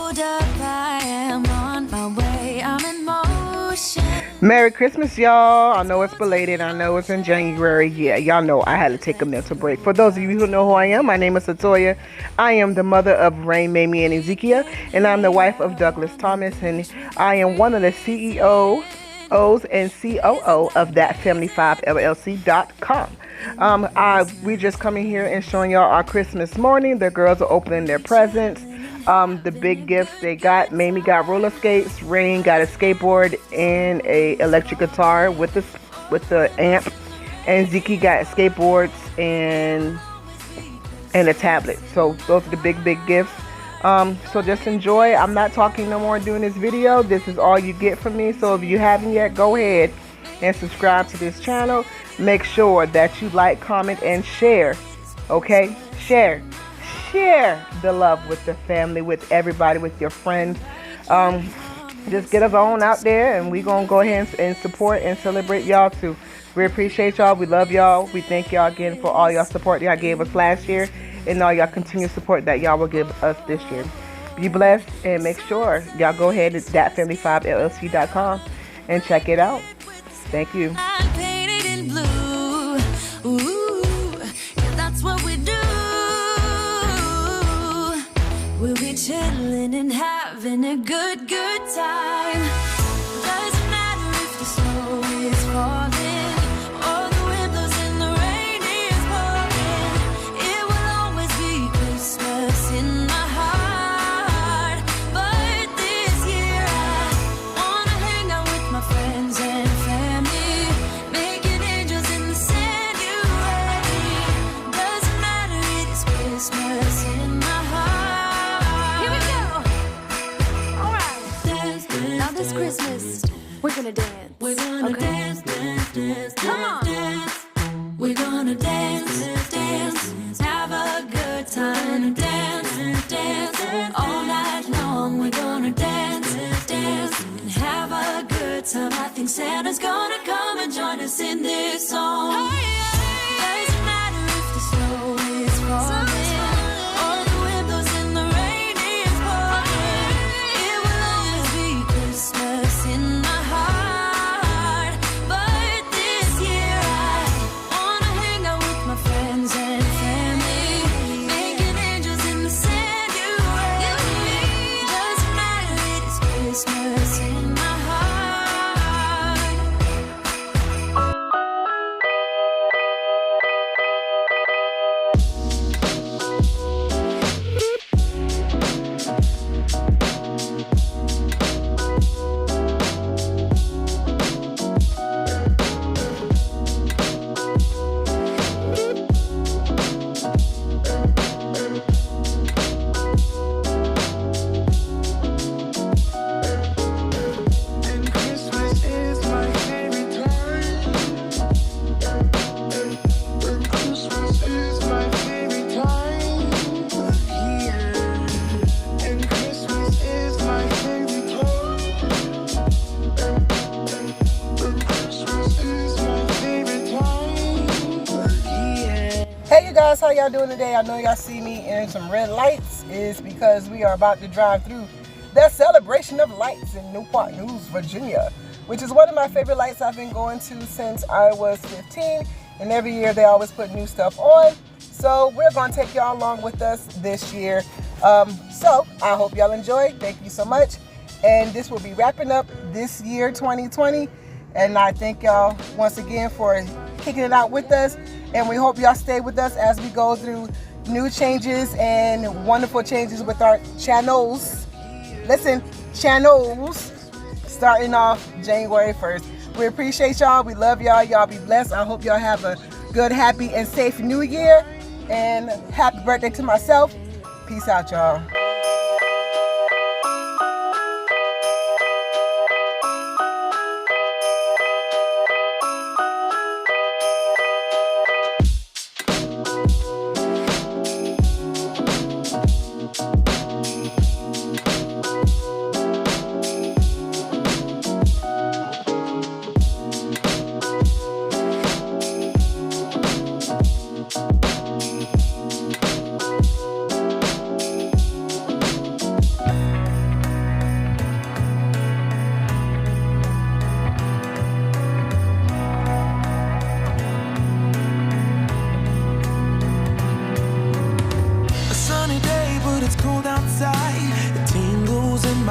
hold up, I am on my way, I'm in motion. Merry Christmas, y'all. I know it's belated. I know it's in January. Yeah, y'all know I had to take a mental break. For those of you who know who I am, my name is Atoya. I am the mother of Rayne, Mamie, and Ezekia, and I'm the wife of Douglas Thomas, and I am one of the CEOs and COO of DAT Family 5 LLC.com. We just coming here and showing y'all our Christmas morning. The girls are opening their presents. The big gifts they got: Mamie got roller skates, Rayne got a skateboard and a electric guitar with the amp, and Ezekia got skateboards and a tablet. So those are the big gifts. So just enjoy. I'm not talking no more during this video. This is all you get from me. So if you haven't yet, go ahead and subscribe to this channel. Make sure that you like, comment, and share. Okay? Share the love with the family, with everybody, with your friends. Just get us on out there, and we're going to go ahead and support and celebrate y'all too. We appreciate y'all. We love y'all. We thank y'all again for all y'all support y'all gave us last year and all y'all continued support that y'all will give us this year. Be blessed, and make sure y'all go ahead to DAT5LLC.com and check it out. Thank you. I'm painted in blue. Ooh, yeah, that's what we do. We'll be chilling and having a good time. Doesn't matter if the snow is falling or the wind blows and the rain is pouring. It will always be Christmas in my heart. But this year I wanna hang out with my friends and family, making angels in the sanctuary. Doesn't matter, it is Christmas in my heart. Here we go. All right. Now this Christmas, we're gonna dance. We're gonna dance. Come on. We're gonna dance. Have a good time. Dance. All night long, we're gonna dance. And have a good time. I think Santa's gonna come and join us in this song. Doesn't matter if the snow is falling or the wind blows and the rain is pouring. It will always be Christmas in my heart. But this year I wanna hang out with my friends and family, making angels in the sanctuary. Doesn't matter, it is Christmas in my heart. And Christmas is my favorite time. And Christmas is my favorite time of year. And Christmas is my favorite time. And Christmas is my favorite time of year. Hey you guys, how y'all doing today? I know y'all see me in some red lights. Is because we are about to drive through the Celebration of Lights in Newport News, Virginia, which is one of my favorite lights I've been going to since I was 15, and every year they always put new stuff on. So we're going to take y'all along with us this year. So I hope y'all enjoy. Thank you so much. And this will be wrapping up this year 2020, and I thank y'all once again for kicking it out with us, and we hope y'all stay with us as we go through new changes and wonderful changes with our channels. Listen, channels starting off January 1st. We appreciate y'all. We love y'all. Y'all be blessed. I hope y'all have a good, happy, and safe new year. And happy birthday to myself. Peace out, y'all.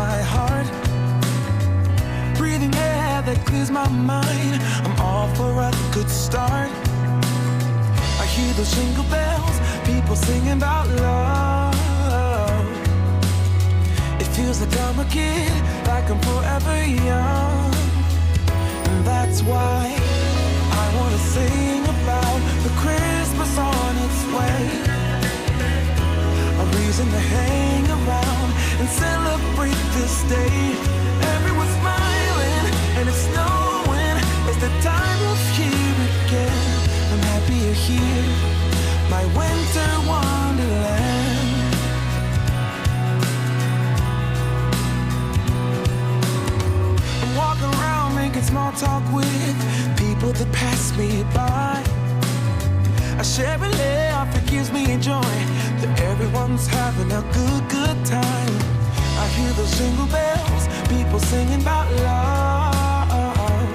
my heart, breathing air that clears my mind. I'm all for a good start. I hear those jingle bells, people singing about love. It feels like I'm a kid, like I'm forever young. And that's why I wanna sing about the Christmas on its way. A reason to hang around and celebrate this day. Everyone's smiling and it's snowing. It's the time of year again. I'm happy you're here, my winter wonderland. I'm walking around making small talk with people that pass me by. I share a laugh, it gives me joy that everyone's having a good time. I hear those jingle bells, people singing about love.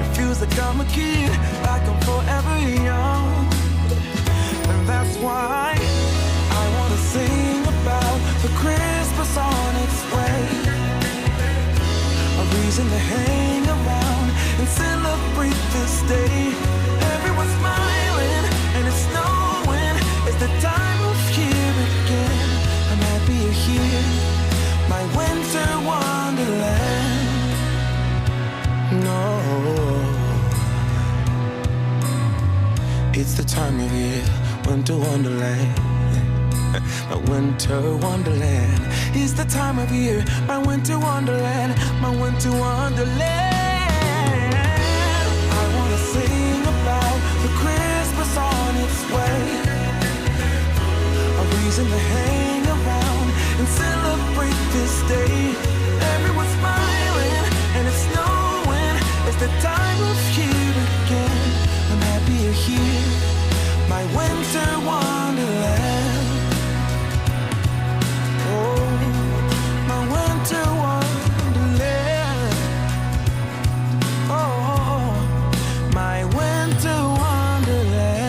It feels like I'm a kid, like I'm forever young. And that's why I wanna sing about the Christmas on its way. A reason to hang around and celebrate this day. Everyone's smiling and it's snowing. It's the time of year again. I'm happy you're here, my winter wonderland. No, it's the time of year, winter wonderland. My winter wonderland. It's the time of year, my winter wonderland, my winter wonderland. I wanna sing about the Christmas on its way. A reason to hang around and celebrate this day. Everyone's smiling and it's snowing. It's the time of year again. I'm happy you're here, my winter wonderland. Oh, my winter wonderland. Oh, my winter wonderland.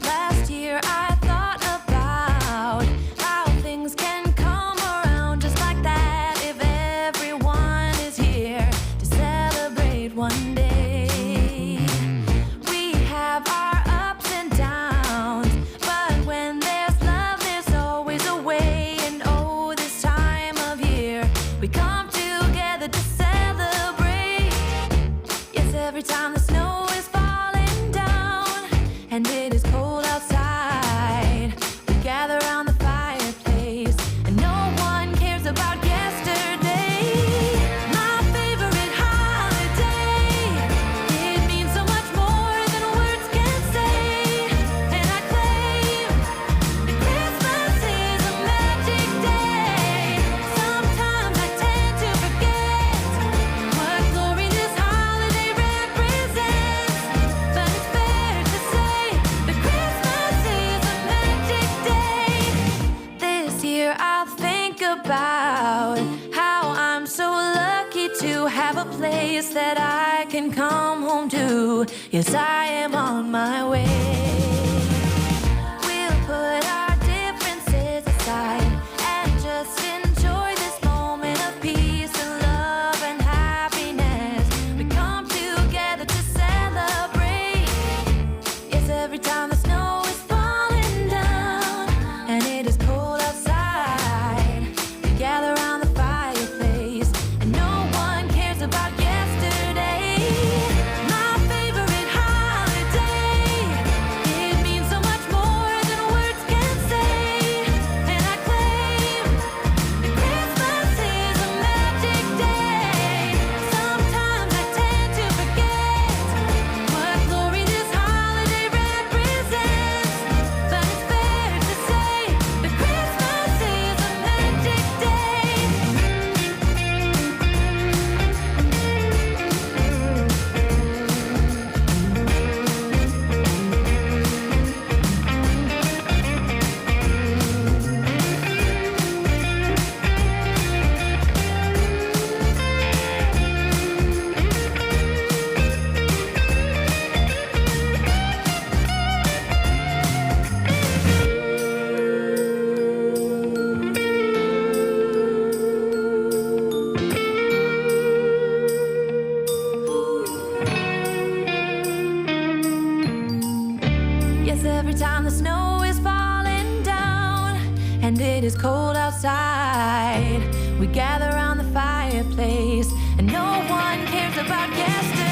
Last year I thought about how things can come around just like that if everyone is here to celebrate one day. We have our ups and downs, but when there's love, there's always a way. And oh, this time of year, we come together to celebrate. Yes, every time the snow is falling down and it is cold outside, we gather around the fireplace and no one cares about yesterday. My favorite holiday, it means so much more than words can say. And I claim that Christmas is a magic day. Sometimes I tend to forget what glory this holiday represents, but it's fair to say that Christmas is a magic day. This year I'll think about how I'm so lucky to have a place that I can come home to. Yes, I am on my way. We'll put our differences aside and just enjoy this moment of peace and love and happiness. We come together to celebrate. Yes, every time the snow is falling down and it is cold outside, we gather around the fireplace and no one cares about yesterday. My favorite holiday, the snow is falling down, and it is cold outside. We gather around the fireplace, and no one cares about yesterday.